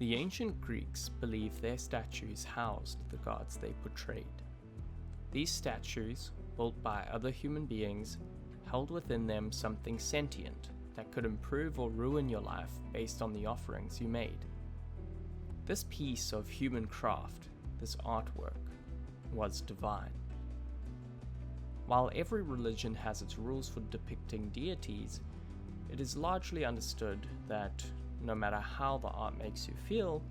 The ancient Greeks believed their statues housed the gods they portrayed. These statues, built by other human beings, held within them something sentient that could improve or ruin your life based on the offerings you made. This piece of human craft, this artwork, was divine. While every religion has its rules for depicting deities, it is largely understood that no matter how the art makes you feel,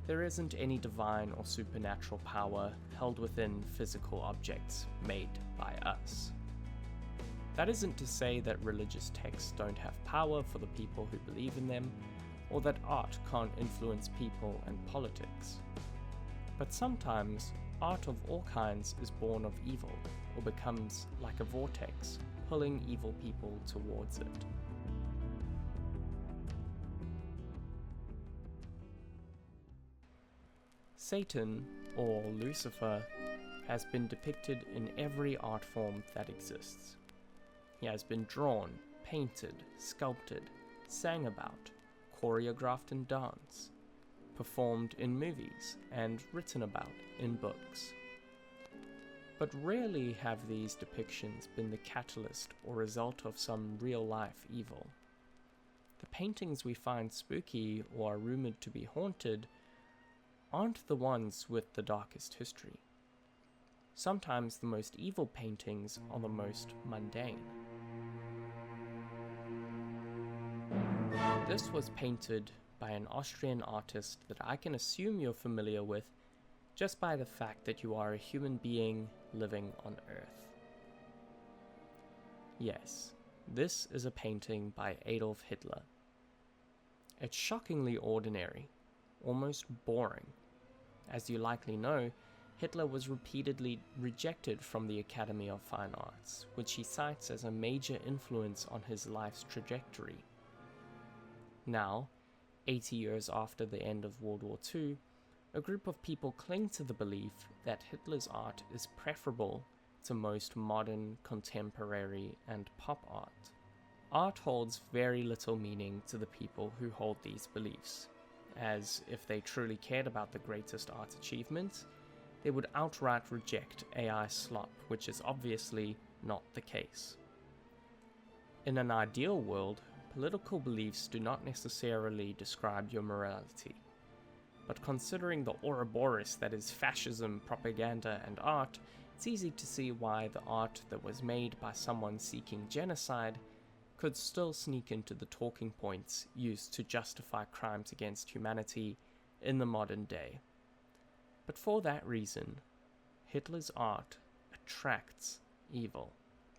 there isn't any divine or supernatural power held within physical objects made by us. That isn't to say that religious texts don't have power for the people who believe in them, or that art can't influence people and politics. But sometimes, art of all kinds is born of evil, or becomes like a vortex, pulling evil people towards it. Satan, or Lucifer, has been depicted in every art form that exists. He has been drawn, painted, sculpted, sang about, choreographed in dance, performed in movies, and written about in books. But rarely have these depictions been the catalyst or result of some real-life evil. The paintings we find spooky or are rumored to be haunted aren't the ones with the darkest history. Sometimes the most evil paintings are the most mundane. This was painted by an Austrian artist that I can assume you're familiar with just by the fact that you are a human being living on Earth. Yes, this is a painting by Adolf Hitler. It's shockingly ordinary, almost boring. As you likely know, Hitler was repeatedly rejected from the Academy of Fine Arts, which he cites as a major influence on his life's trajectory. Now, 80 years after the end of World War II, a group of people cling to the belief that Hitler's art is preferable to most modern, contemporary, and pop art. Art holds very little meaning to the people who hold these beliefs, as if they truly cared about the greatest art achievements, they would outright reject AI slop, which is obviously not the case. In an ideal world, political beliefs do not necessarily describe your morality. But considering the Ouroboros that is fascism, propaganda, and art, it's easy to see why the art that was made by someone seeking genocide could still sneak into the talking points used to justify crimes against humanity in the modern day. But for that reason, Hitler's art attracts evil.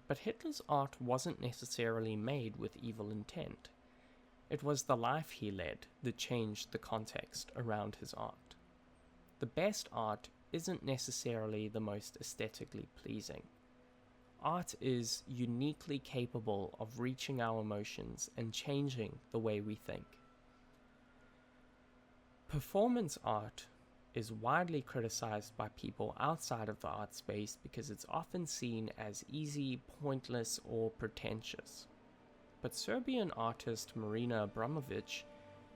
But Hitler's art wasn't necessarily made with evil intent. It was the life he led that changed the context around his art. The best art isn't necessarily the most aesthetically pleasing. Art is uniquely capable of reaching our emotions and changing the way we think. Performance art is widely criticized by people outside of the art space because it's often seen as easy, pointless, or pretentious. But Serbian artist Marina Abramović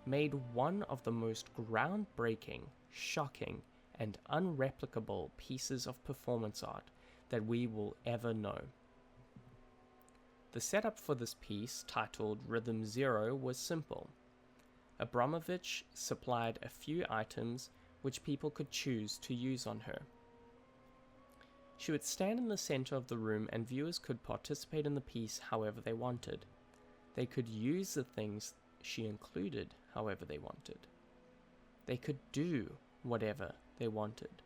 made one of the most groundbreaking, shocking, and unreplicable pieces of performance art that we will ever know. The setup for this piece, titled Rhythm Zero, was simple. Abramović supplied a few items which people could choose to use on her. She would stand in the center of the room and viewers could participate in the piece however they wanted. They could use the things she included however they wanted. They could do whatever they wanted.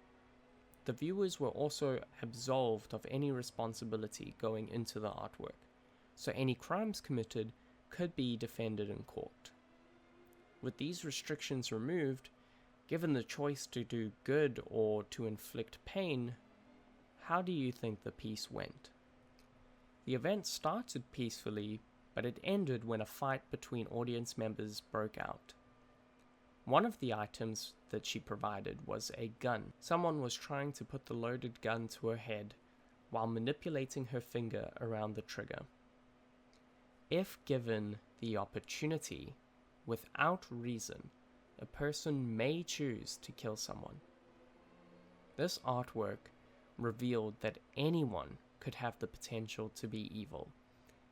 The viewers were also absolved of any responsibility going into the artwork, so any crimes committed could be defended in court. With these restrictions removed, given the choice to do good or to inflict pain, how do you think the piece went? The event started peacefully, but it ended when a fight between audience members broke out. One of the items that she provided was a gun. Someone was trying to put the loaded gun to her head while manipulating her finger around the trigger. If given the opportunity, without reason, a person may choose to kill someone. This artwork revealed that anyone could have the potential to be evil,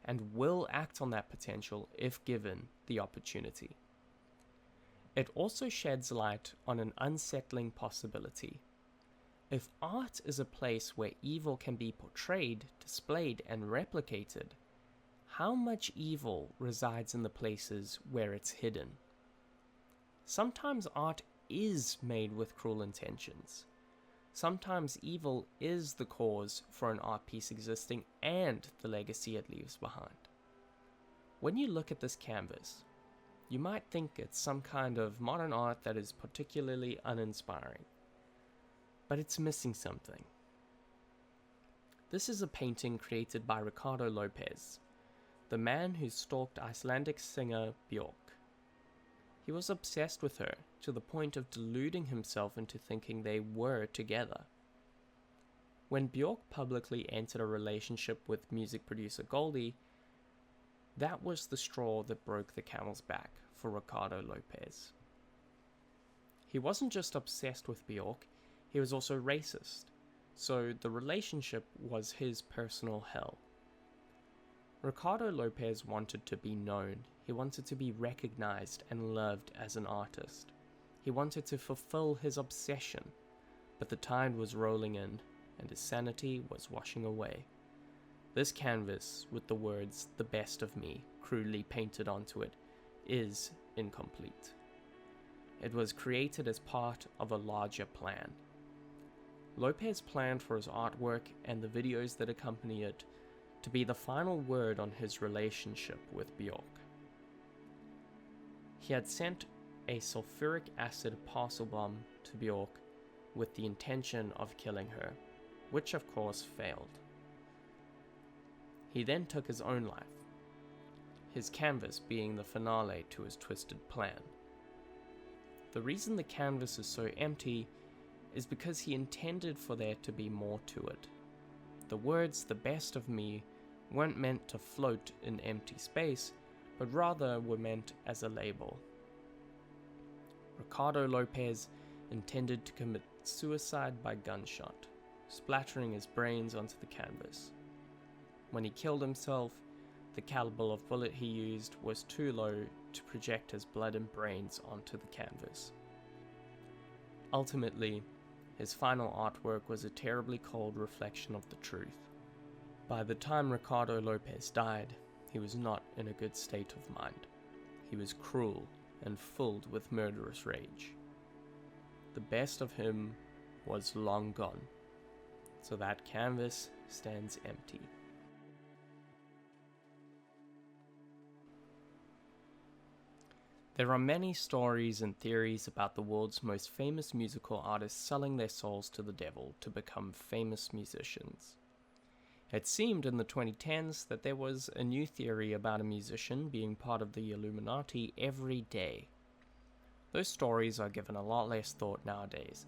and will act on that potential if given the opportunity. It also sheds light on an unsettling possibility. If art is a place where evil can be portrayed, displayed, and replicated, how much evil resides in the places where it's hidden? Sometimes art is made with cruel intentions. Sometimes evil is the cause for an art piece existing and the legacy it leaves behind. When you look at this canvas, you might think it's some kind of modern art that is particularly uninspiring, but it's missing something. This is a painting created by Ricardo Lopez, the man who stalked Icelandic singer Bjork. He was obsessed with her to the point of deluding himself into thinking they were together. When Bjork publicly entered a relationship with music producer Goldie, that was the straw that broke the camel's back for Ricardo Lopez. He wasn't just obsessed with Bjork, he was also racist, so the relationship was his personal hell. Ricardo Lopez wanted to be known, he wanted to be recognized and loved as an artist. He wanted to fulfill his obsession, but the tide was rolling in, and his sanity was washing away. This canvas, with the words, "the best of me," crudely painted onto it, is incomplete. It was created as part of a larger plan. Lopez planned for his artwork and the videos that accompany it to be the final word on his relationship with Bjork. He had sent a sulfuric acid parcel bomb to Bjork with the intention of killing her, which of course failed. He then took his own life, his canvas being the finale to his twisted plan. The reason the canvas is so empty is because he intended for there to be more to it. The words "the best of me" weren't meant to float in empty space, but rather were meant as a label. Ricardo Lopez intended to commit suicide by gunshot, splattering his brains onto the canvas. When he killed himself, the caliber of bullet he used was too low to project his blood and brains onto the canvas. Ultimately, his final artwork was a terribly cold reflection of the truth. By the time Ricardo Lopez died, he was not in a good state of mind. He was cruel and filled with murderous rage. The best of him was long gone, so that canvas stands empty. There are many stories and theories about the world's most famous musical artists selling their souls to the devil to become famous musicians. It seemed in the 2010s that there was a new theory about a musician being part of the Illuminati every day. Those stories are given a lot less thought nowadays,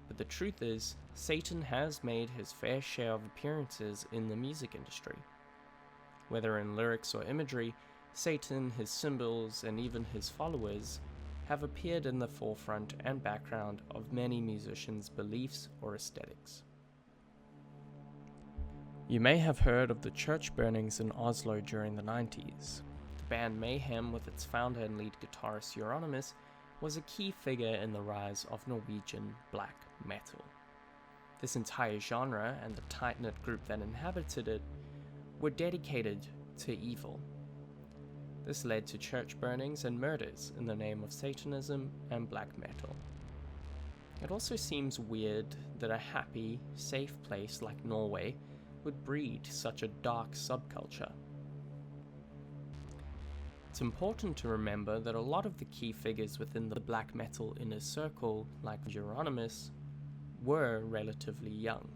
but the truth is, Satan has made his fair share of appearances in the music industry. Whether in lyrics or imagery, Satan, his symbols, and even his followers have appeared in the forefront and background of many musicians' beliefs or aesthetics. You may have heard of the church burnings in Oslo during the 90s. The band Mayhem, with its founder and lead guitarist Euronymous, was a key figure in the rise of Norwegian black metal. This entire genre and the tight-knit group that inhabited it were dedicated to evil. This led to church burnings and murders in the name of Satanism and black metal. It also seems weird that a happy, safe place like Norway would breed such a dark subculture. It's important to remember that a lot of the key figures within the black metal inner circle, like Euronymous, were relatively young.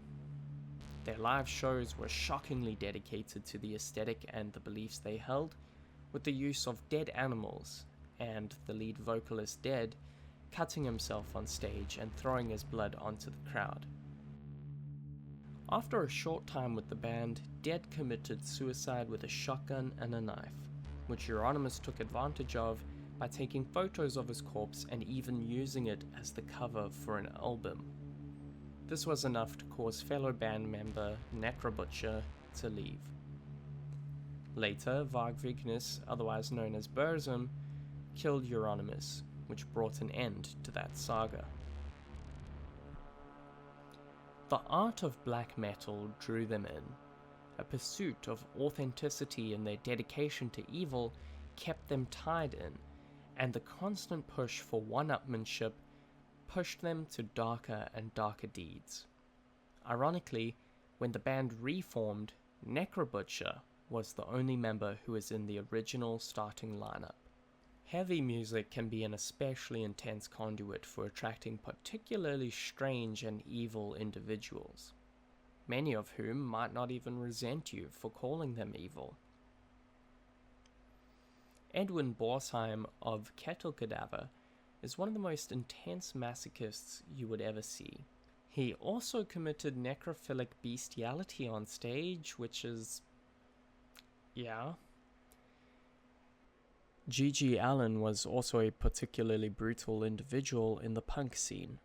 Their live shows were shockingly dedicated to the aesthetic and the beliefs they held, with the use of dead animals, and the lead vocalist Dead cutting himself on stage and throwing his blood onto the crowd. After a short time with the band, Dead committed suicide with a shotgun and a knife, which Euronymous took advantage of by taking photos of his corpse and even using it as the cover for an album. This was enough to cause fellow band member Necrobutcher to leave. Later, Varg otherwise known as Burzum, killed Euronymous, which brought an end to that saga. The art of black metal drew them in. A pursuit of authenticity and their dedication to evil kept them tied in, and the constant push for one-upmanship pushed them to darker and darker deeds. Ironically, when the band reformed, Necrobutcher was the only member who was in the original starting lineup. Heavy music can be an especially intense conduit for attracting particularly strange and evil individuals, many of whom might not even resent you for calling them evil. Edwin Borsheim of Kettle Cadaver is one of the most intense masochists you would ever see. He also committed necrophilic bestiality on stage, which is... yeah. G.G. Allen was also a particularly brutal individual in the punk scene,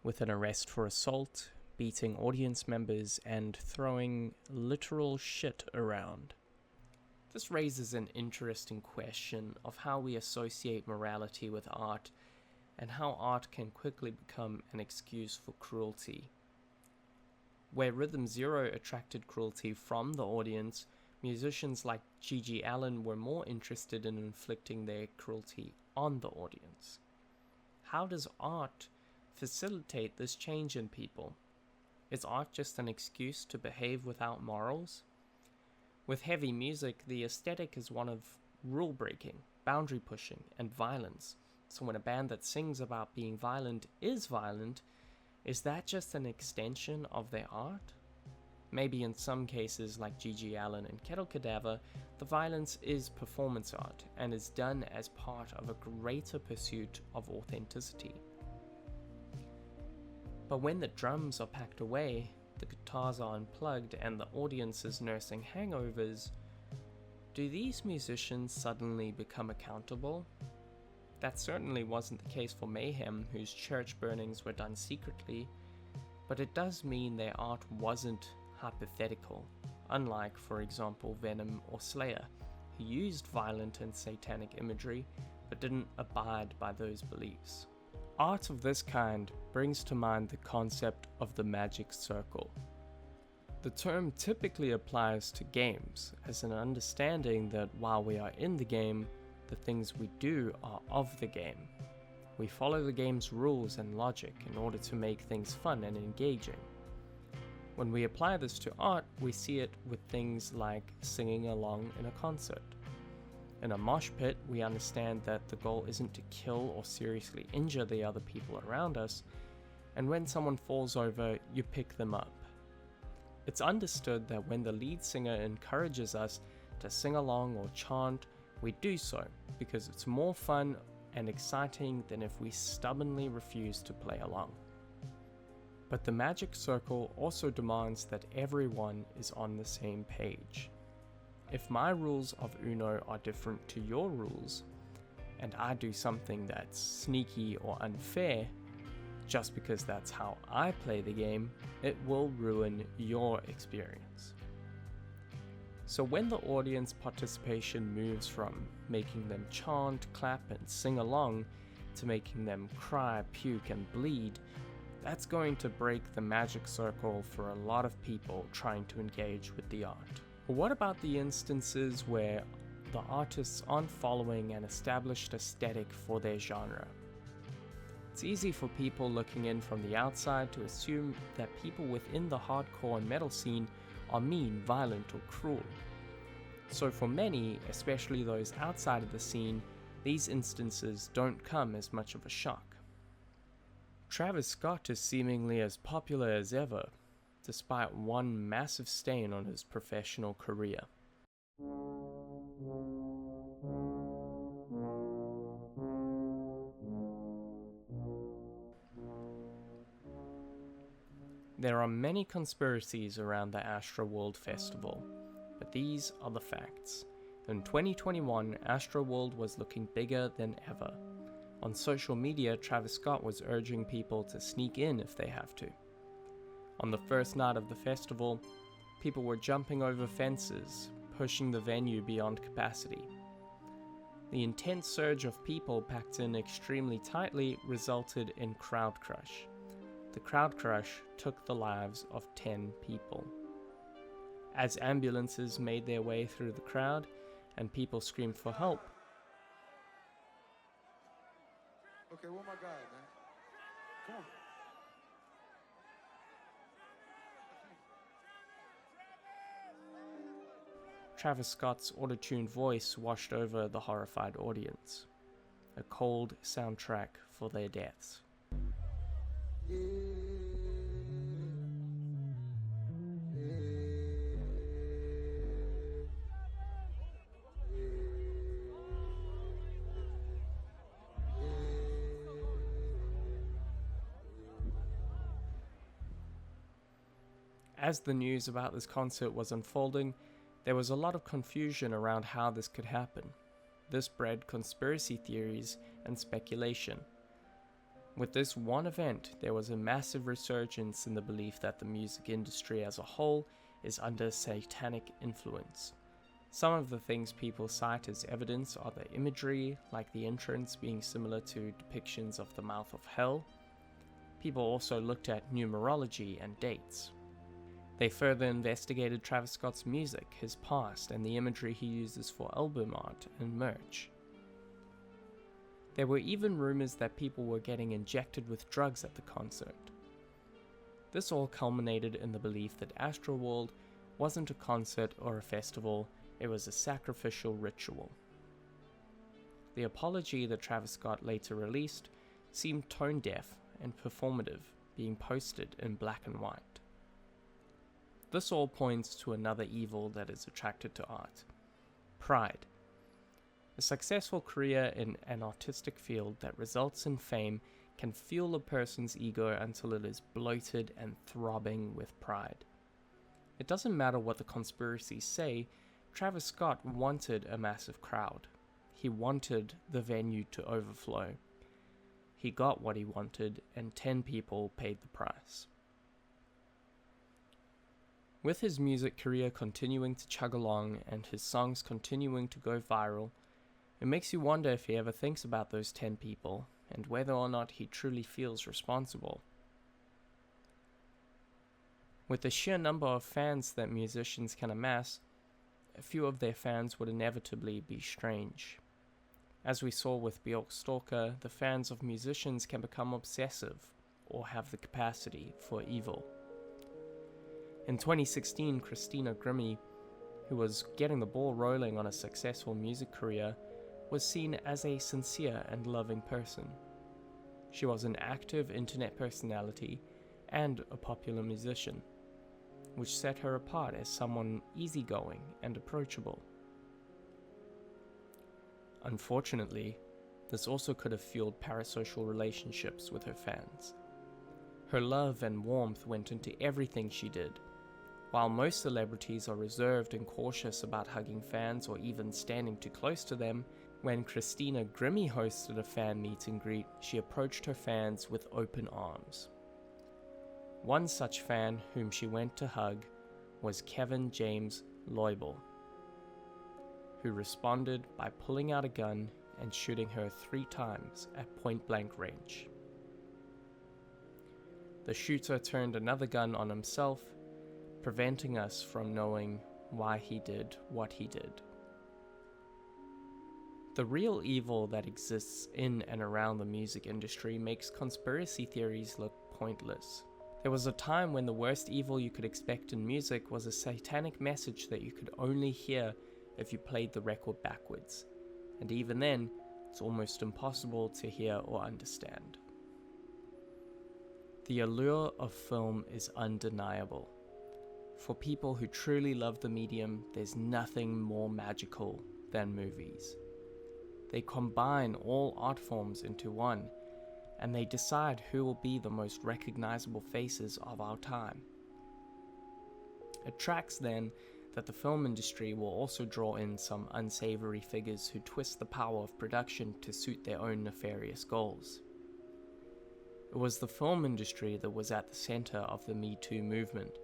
with an arrest for assault, beating audience members, and throwing literal shit around. This raises an interesting question of how we associate morality with art, and how art can quickly become an excuse for cruelty. Where Rhythm Zero attracted cruelty from the audience, musicians like G.G. Allen were more interested in inflicting their cruelty on the audience. How does art facilitate this change in people? Is art just an excuse to behave without morals? With heavy music, the aesthetic is one of rule breaking, boundary pushing, and violence. So when a band that sings about being violent, is that just an extension of their art? Maybe in some cases, like G.G. Allen and Kettle Cadaver, the violence is performance art and is done as part of a greater pursuit of authenticity. But when the drums are packed away, the guitars are unplugged, and the audience is nursing hangovers, do these musicians suddenly become accountable? That certainly wasn't the case for Mayhem, whose church burnings were done secretly, but it does mean their art wasn't hypothetical, unlike, for example, Venom or Slayer, who used violent and satanic imagery, but didn't abide by those beliefs. Art of this kind brings to mind the concept of the magic circle. The term typically applies to games, as an understanding that while we are in the game, the things we do are of the game. We follow the game's rules and logic in order to make things fun and engaging. When we apply this to art, we see it with things like singing along in a concert. In a mosh pit, we understand that the goal isn't to kill or seriously injure the other people around us, and when someone falls over, you pick them up. It's understood that when the lead singer encourages us to sing along or chant, we do so because it's more fun and exciting than if we stubbornly refuse to play along. But the magic circle also demands that everyone is on the same page. If my rules of Uno are different to your rules, and I do something that's sneaky or unfair, just because that's how I play the game, it will ruin your experience. So when the audience participation moves from making them chant, clap, and sing along to making them cry, puke, and bleed, that's going to break the magic circle for a lot of people trying to engage with the art. But what about the instances where the artists aren't following an established aesthetic for their genre? It's easy for people looking in from the outside to assume that people within the hardcore and metal scene are mean, violent, or cruel. So for many, especially those outside of the scene, these instances don't come as much of a shock. Travis Scott is seemingly as popular as ever, despite one massive stain on his professional career. There are many conspiracies around the Astra World Festival, but these are the facts. In 2021, Astroworld was looking bigger than ever. On social media, Travis Scott was urging people to sneak in if they have to. On the first night of the festival, people were jumping over fences, pushing the venue beyond capacity. The intense surge of people packed in extremely tightly resulted in crowd crush. The crowd crush took the lives of 10 people. As ambulances made their way through the crowd and people screamed for help, okay, where my guy, man? Come on. Travis Scott's auto-tuned voice washed over the horrified audience, a cold soundtrack for their deaths. As the news about this concert was unfolding, there was a lot of confusion around how this could happen. This bred conspiracy theories and speculation. With this one event, there was a massive resurgence in the belief that the music industry as a whole is under satanic influence. Some of the things people cite as evidence are the imagery, like the entrance being similar to depictions of the mouth of hell. People also looked at numerology and dates. They further investigated Travis Scott's music, his past, and the imagery he uses for album art and merch. There were even rumors that people were getting injected with drugs at the concert. This all culminated in the belief that Astroworld wasn't a concert or a festival, it was a sacrificial ritual. The apology that Travis Scott later released seemed tone-deaf and performative, being posted in black and white. This all points to another evil that is attracted to art: pride. A successful career in an artistic field that results in fame can fuel a person's ego until it is bloated and throbbing with pride. It doesn't matter what the conspiracies say, Travis Scott wanted a massive crowd. He wanted the venue to overflow. He got what he wanted, and 10 people paid the price. With his music career continuing to chug along and his songs continuing to go viral, it makes you wonder if he ever thinks about those 10 people and whether or not he truly feels responsible. With the sheer number of fans that musicians can amass, a few of their fans would inevitably be strange. As we saw with Bjork's Stalker, the fans of musicians can become obsessive or have the capacity for evil. In 2016, Christina Grimmie, who was getting the ball rolling on a successful music career, was seen as a sincere and loving person. She was an active internet personality and a popular musician, which set her apart as someone easygoing and approachable. Unfortunately, this also could have fueled parasocial relationships with her fans. Her love and warmth went into everything she did. While most celebrities are reserved and cautious about hugging fans or even standing too close to them, when Christina Grimmie hosted a fan meet and greet, she approached her fans with open arms. One such fan whom she went to hug was Kevin James Loibel, who responded by pulling out a gun and shooting her 3 times at point-blank range. The shooter turned another gun on himself, preventing us from knowing why he did what he did. The real evil that exists in and around the music industry makes conspiracy theories look pointless. There was a time when the worst evil you could expect in music was a satanic message that you could only hear if you played the record backwards, and even then, it's almost impossible to hear or understand. The allure of film is undeniable. For people who truly love the medium, there's nothing more magical than movies. They combine all art forms into one, and they decide who will be the most recognizable faces of our time. It tracks then that the film industry will also draw in some unsavory figures who twist the power of production to suit their own nefarious goals. It was the film industry that was at the center of the Me Too movement,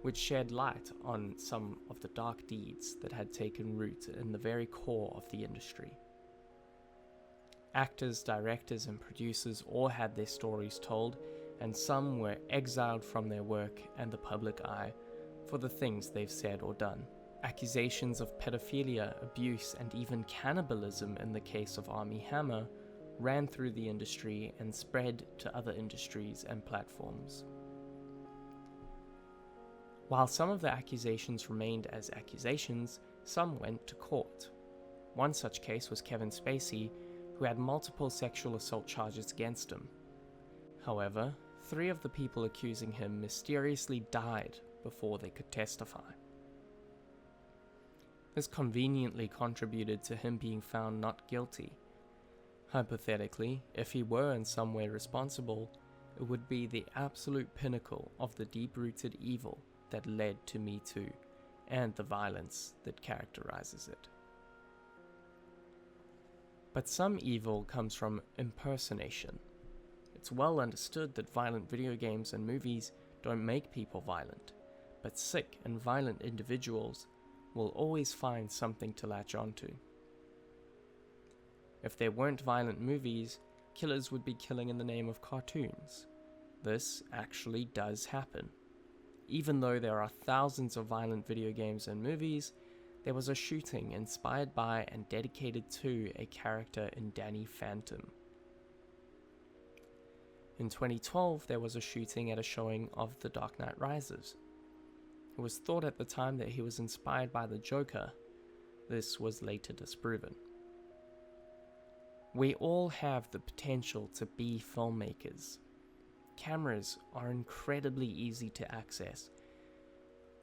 which shed light on some of the dark deeds that had taken root in the very core of the industry. Actors, directors, and producers all had their stories told, and some were exiled from their work and the public eye for the things they've said or done. Accusations of pedophilia, abuse, and even cannibalism in the case of Armie Hammer ran through the industry and spread to other industries and platforms. While some of the accusations remained as accusations, some went to court. One such case was Kevin Spacey, who had multiple sexual assault charges against him. However, 3 of the people accusing him mysteriously died before they could testify. This conveniently contributed to him being found not guilty. Hypothetically, if he were in some way responsible, it would be the absolute pinnacle of the deep-rooted evil that led to Me Too, and the violence that characterizes it. But some evil comes from impersonation. It's well understood that violent video games and movies don't make people violent, but sick and violent individuals will always find something to latch onto. If there weren't violent movies, killers would be killing in the name of cartoons. This actually does happen. Even though there are thousands of violent video games and movies, there was a shooting inspired by and dedicated to a character in Danny Phantom. In 2012, there was a shooting at a showing of The Dark Knight Rises. It was thought at the time that he was inspired by the Joker. This was later disproven. We all have the potential to be filmmakers. Cameras are incredibly easy to access.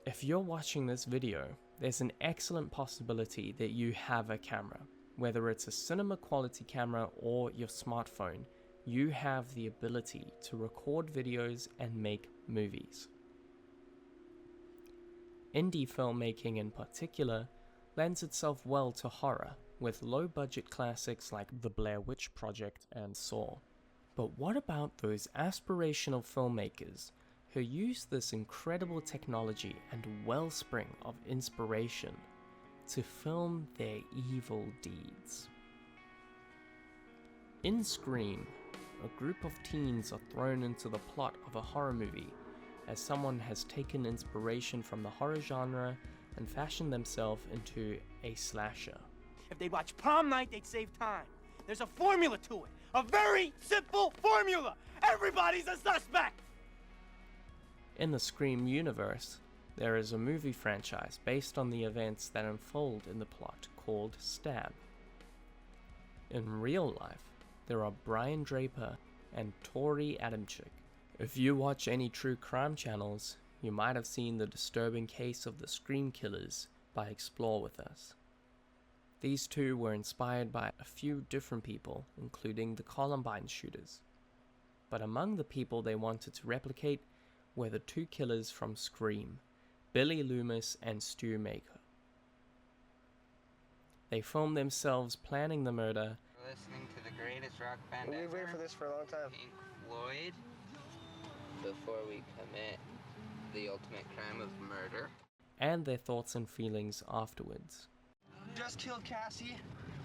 If you're watching this video, there's an excellent possibility that you have a camera. Whether it's a cinema quality camera or your smartphone, you have the ability to record videos and make movies. Indie filmmaking in particular lends itself well to horror, with low-budget classics like The Blair Witch Project and Saw. But what about those aspirational filmmakers who use this incredible technology and wellspring of inspiration to film their evil deeds? In Scream, a group of teens are thrown into the plot of a horror movie as someone has taken inspiration from the horror genre and fashioned themselves into a slasher. If they'd watch Prom Night, they'd save time. There's a formula to it. A very simple formula. Everybody's a suspect. In the Scream universe, there is a movie franchise based on the events that unfold in the plot called Stab. In real life, there are Brian Draper and Tori Adamczyk. If you watch any true crime channels, you might have seen the disturbing case of the Scream Killers by Explore With Us. These two were inspired by a few different people, including the Columbine shooters. But among the people they wanted to replicate were the 2 killers from Scream, Billy Loomis and Stu Maker. They filmed themselves planning the murder. We're listening to the greatest rock band ever. We've waited for this for a long time. Pink Floyd. Before we commit the ultimate crime of murder. And their thoughts and feelings afterwards. Just killed Cassie.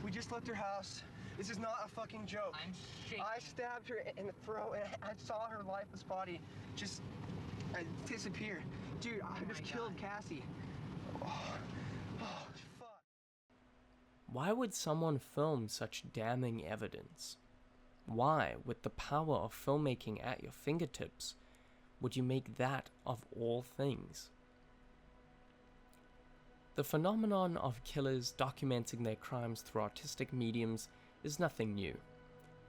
We just left her house. This is not a fucking joke. I'm shaking. I stabbed her in the throat and I saw her lifeless body just disappear. Dude, I just killed Cassie. Oh, fuck. Why would someone film such damning evidence? Why, with the power of filmmaking at your fingertips, would you make that of all things? The phenomenon of killers documenting their crimes through artistic mediums is nothing new.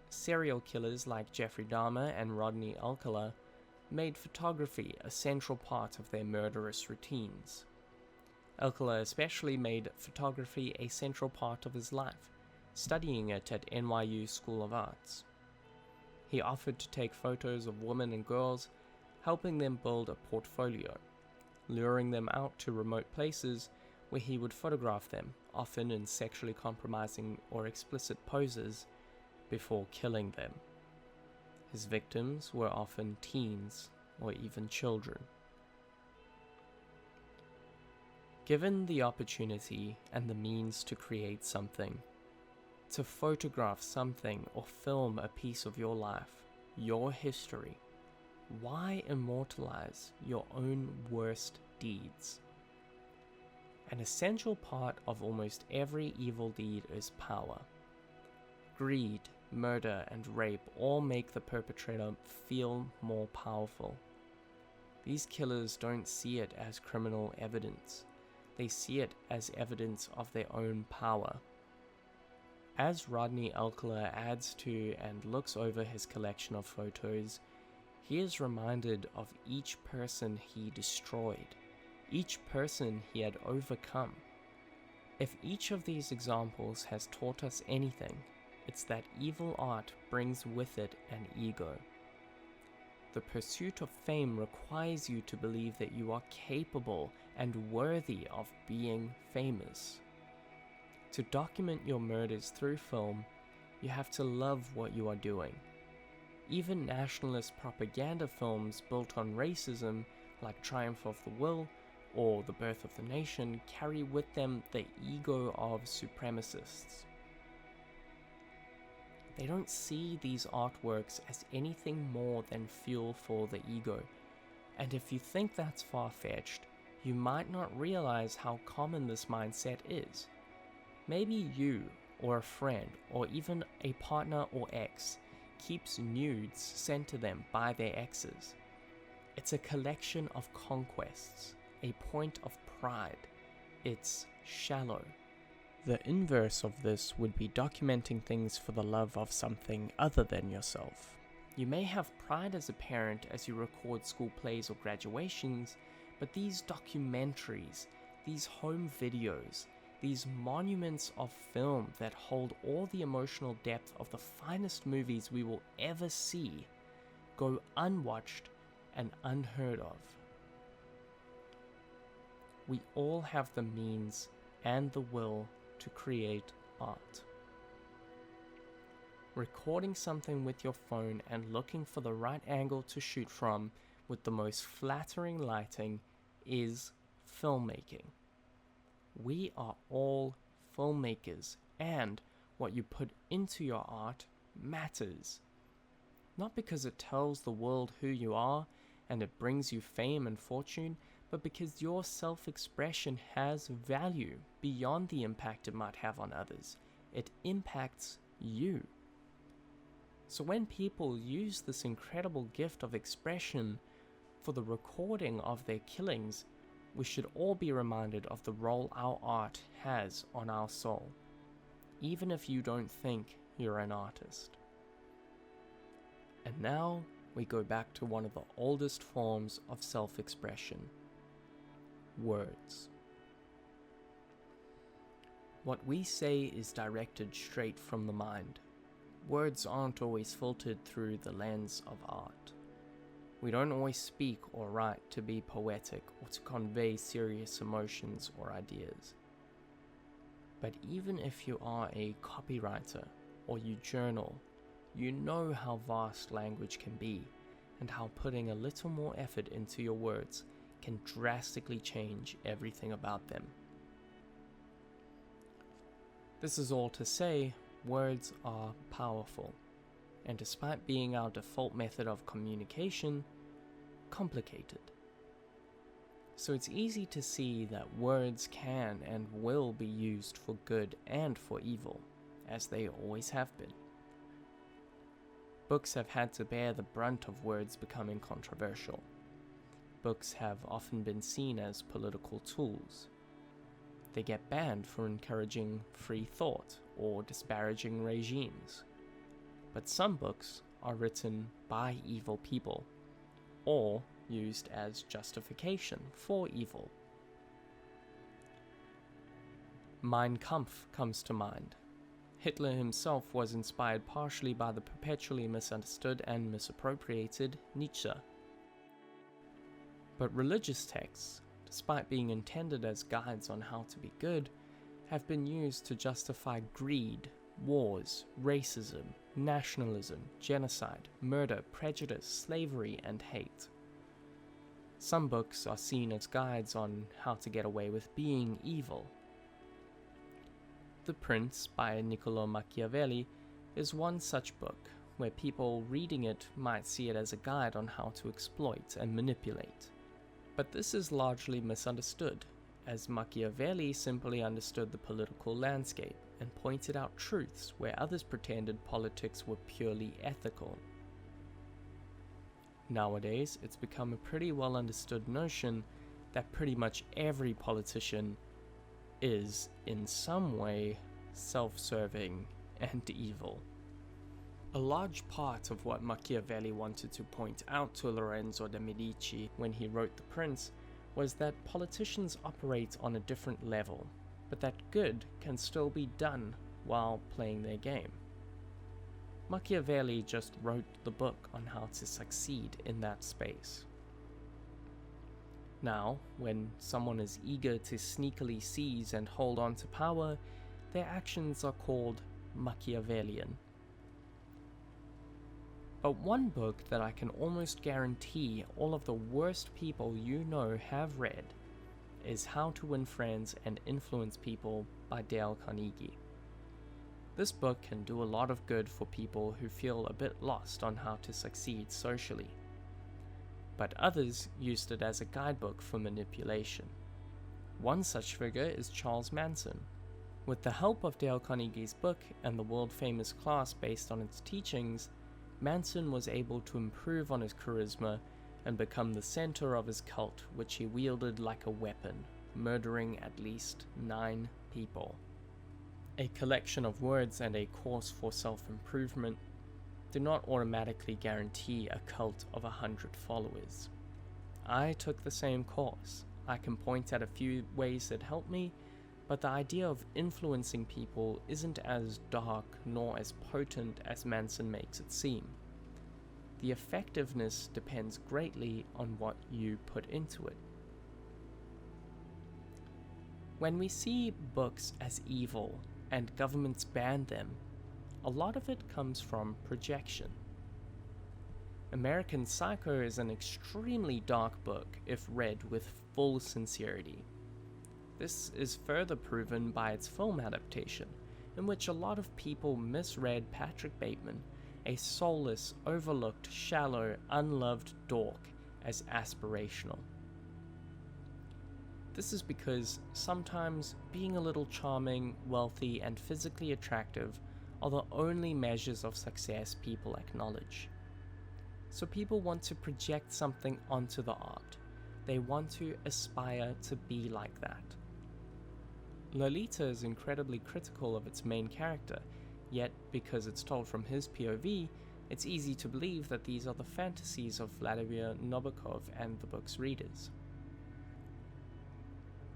Serial killers like Jeffrey Dahmer and Rodney Alcala made photography a central part of their murderous routines. Alcala especially made photography a central part of his life, studying it at NYU School of Arts. He offered to take photos of women and girls, helping them build a portfolio, luring them out to remote places where he would photograph them, often in sexually compromising or explicit poses, before killing them. His victims were often teens or even children. Given the opportunity and the means to create something, to photograph something or film a piece of your life, your history, why immortalize your own worst deeds? An essential part of almost every evil deed is power. Greed, murder, and rape all make the perpetrator feel more powerful. These killers don't see it as criminal evidence. They see it as evidence of their own power. As Rodney Elkler adds to and looks over his collection of photos, he is reminded of each person he destroyed, each person he had overcome. If each of these examples has taught us anything, it's that evil art brings with it an ego. The pursuit of fame requires you to believe that you are capable and worthy of being famous. To document your murders through film, you have to love what you are doing. Even nationalist propaganda films built on racism, like Triumph of the Will or The Birth of the Nation, carry with them the ego of supremacists. They don't see these artworks as anything more than fuel for the ego, and if you think that's far-fetched, you might not realize how common this mindset is. Maybe you, or a friend, or even a partner or ex, keeps nudes sent to them by their exes. It's a collection of conquests, a point of pride. It's shallow. The inverse of this would be documenting things for the love of something other than yourself. You may have pride as a parent as you record school plays or graduations, but these documentaries, these home videos, these monuments of film that hold all the emotional depth of the finest movies we will ever see, go unwatched and unheard of. We all have the means and the will to create art. Recording something with your phone and looking for the right angle to shoot from with the most flattering lighting is filmmaking. We are all filmmakers, and what you put into your art matters. Not because it tells the world who you are and it brings you fame and fortune, but because your self-expression has value beyond the impact it might have on others. It impacts you. So when people use this incredible gift of expression for the recording of their killings, we should all be reminded of the role our art has on our soul, even if you don't think you're an artist. And now we go back to one of the oldest forms of self-expression: words. What we say is directed straight from the mind. Words aren't always filtered through the lens of art. We don't always speak or write to be poetic or to convey serious emotions or ideas. But even if you are a copywriter or you journal, you know how vast language can be and how putting a little more effort into your words can drastically change everything about them. This is all to say, words are powerful, and despite being our default method of communication, complicated. So it's easy to see that words can and will be used for good and for evil, as they always have been. Books have had to bear the brunt of words becoming controversial. Books have often been seen as political tools. They get banned for encouraging free thought or disparaging regimes. But some books are written by evil people, or used as justification for evil. Mein Kampf comes to mind. Hitler himself was inspired partially by the perpetually misunderstood and misappropriated Nietzsche. But religious texts, despite being intended as guides on how to be good, have been used to justify greed, wars, racism, nationalism, genocide, murder, prejudice, slavery, and hate. Some books are seen as guides on how to get away with being evil. The Prince by Niccolò Machiavelli is one such book, where people reading it might see it as a guide on how to exploit and manipulate. But this is largely misunderstood, as Machiavelli simply understood the political landscape and pointed out truths where others pretended politics were purely ethical. Nowadays, it's become a pretty well understood notion that pretty much every politician is, in some way, self-serving and evil. A large part of what Machiavelli wanted to point out to Lorenzo de' Medici when he wrote The Prince was that politicians operate on a different level, but that good can still be done while playing their game. Machiavelli just wrote the book on how to succeed in that space. Now, when someone is eager to sneakily seize and hold on to power, their actions are called Machiavellian. But one book that I can almost guarantee all of the worst people you know have read is How to Win Friends and Influence People by Dale Carnegie. This book can do a lot of good for people who feel a bit lost on how to succeed socially. But others used it as a guidebook for manipulation. One such figure is Charles Manson. With the help of Dale Carnegie's book and the world-famous class based on its teachings, Manson was able to improve on his charisma and become the center of his cult, which he wielded like a weapon, murdering at least 9 people. A collection of words and a course for self-improvement do not automatically guarantee a cult of 100 followers. I took the same course. I can point at a few ways that helped me, but the idea of influencing people isn't as dark nor as potent as Manson makes it seem. The effectiveness depends greatly on what you put into it. When we see books as evil and governments ban them, a lot of it comes from projection. American Psycho is an extremely dark book if read with full sincerity. This is further proven by its film adaptation, in which a lot of people misread Patrick Bateman, a soulless, overlooked, shallow, unloved dork, as aspirational. This is because sometimes being a little charming, wealthy, and physically attractive are the only measures of success people acknowledge. So people want to project something onto the art. They want to aspire to be like that. Lolita is incredibly critical of its main character, yet because it's told from his POV, it's easy to believe that these are the fantasies of Vladimir Nabokov and the book's readers.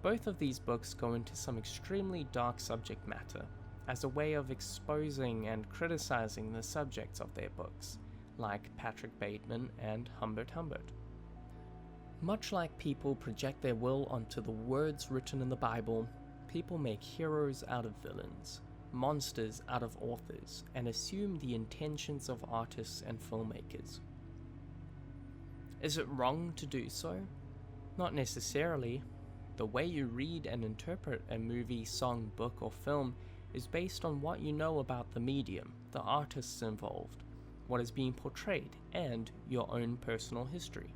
Both of these books go into some extremely dark subject matter, as a way of exposing and criticizing the subjects of their books, like Patrick Bateman and Humbert Humbert. Much like people project their will onto the words written in the Bible, people make heroes out of villains, monsters out of authors, and assume the intentions of artists and filmmakers. Is it wrong to do so? Not necessarily. The way you read and interpret a movie, song, book, or film is based on what you know about the medium, the artists involved, what is being portrayed, and your own personal history.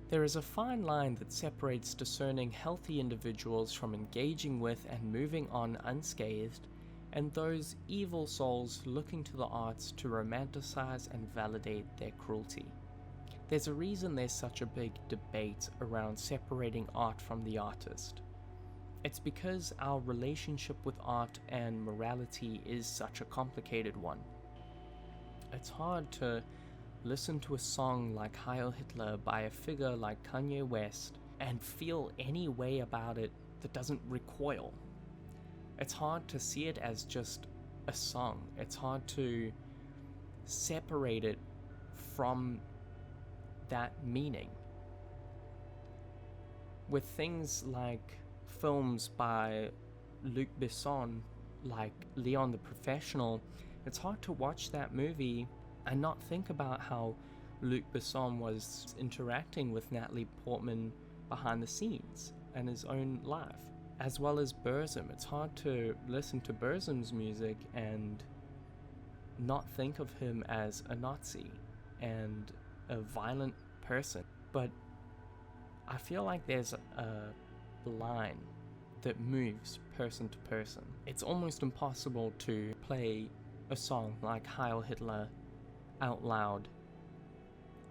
There is a fine line that separates discerning healthy individuals from engaging with and moving on unscathed, and those evil souls looking to the arts to romanticize and validate their cruelty. There's a reason there's such a big debate around separating art from the artist. It's because our relationship with art and morality is such a complicated one. It's hard to listen to a song like Heil Hitler by a figure like Kanye West and feel any way about it that doesn't recoil. It's hard to see it as just a song. It's hard to separate it from that meaning. with things like films by Luc Besson, like Leon the Professional, it's hard to watch that movie and not think about how Luc Besson was interacting with Natalie Portman behind the scenes and his own life, as well as Burzum. It's hard to listen to Burzum's music and not think of him as a Nazi and a violent person. But I feel like there's a line that moves person to person. It's almost impossible to play a song like Heil Hitler out loud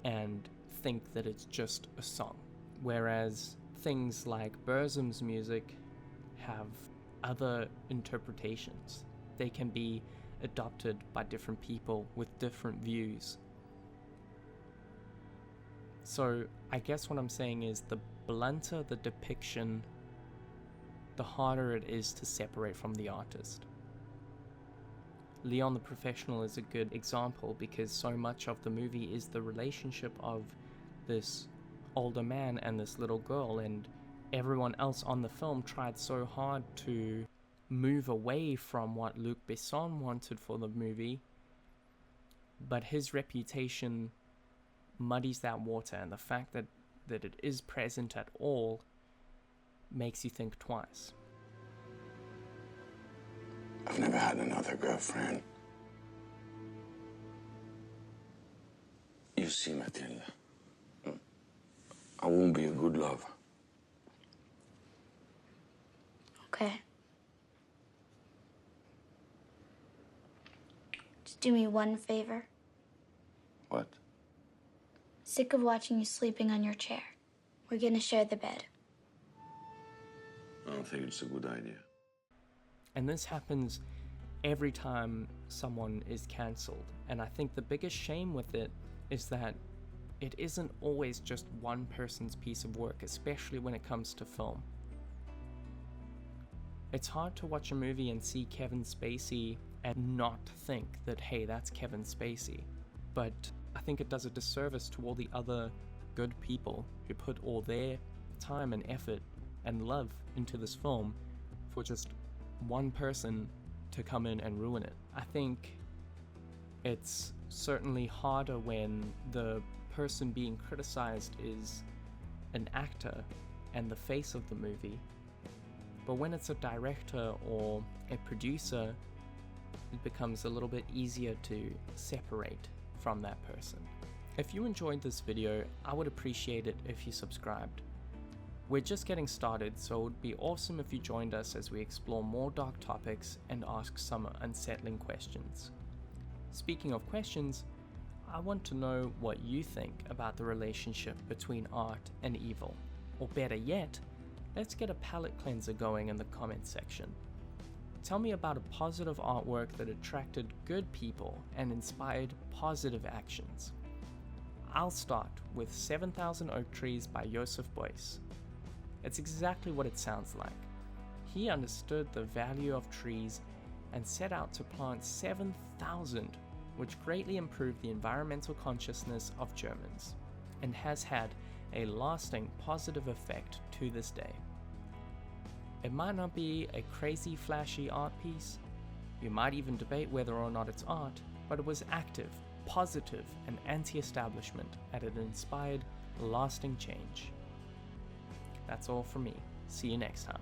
and think that it's just a song, whereas things like Burzum's music have other interpretations. They can be adopted by different people with different views. So I guess what I'm saying is, the blunter the depiction, the harder it is to separate from the artist. Leon the Professional is a good example because so much of the movie is the relationship of this older man and this little girl, and everyone else on the film tried so hard to move away from what Luc Besson wanted for the movie, but his reputation muddies that water, and the fact that it is present at all makes you think twice. I've never had another girlfriend. You see, Matilda, I won't be a good lover. Okay. Just do me one favor. What? Sick of watching you sleeping on your chair. We're gonna share the bed. I don't think it's a good idea. And this happens every time someone is cancelled. And I think the biggest shame with it is that it isn't always just one person's piece of work, especially when it comes to film. It's hard to watch a movie and see Kevin Spacey and not think that, hey, that's Kevin Spacey. But I think it does a disservice to all the other good people who put all their time and effort and love into this film for just one person to come in and ruin it. I think it's certainly harder when the person being criticized is an actor and the face of the movie. But when it's a director or a producer, it becomes a little bit easier to separate from that person. If you enjoyed this video, I would appreciate it if you subscribed. We're just getting started, so it would be awesome if you joined us as we explore more dark topics and ask some unsettling questions. Speaking of questions, I want to know what you think about the relationship between art and evil. Or better yet, let's get a palate cleanser going in the comment section. Tell me about a positive artwork that attracted good people and inspired positive actions. I'll start with 7,000 Oak Trees by Joseph Beuys. It's exactly what it sounds like. He understood the value of trees and set out to plant 7,000, which greatly improved the environmental consciousness of Germans, and has had a lasting positive effect to this day. It might not be a crazy flashy art piece, you might even debate whether or not it's art, but it was active, positive, and anti-establishment, and it inspired lasting change. That's all from me. See you next time.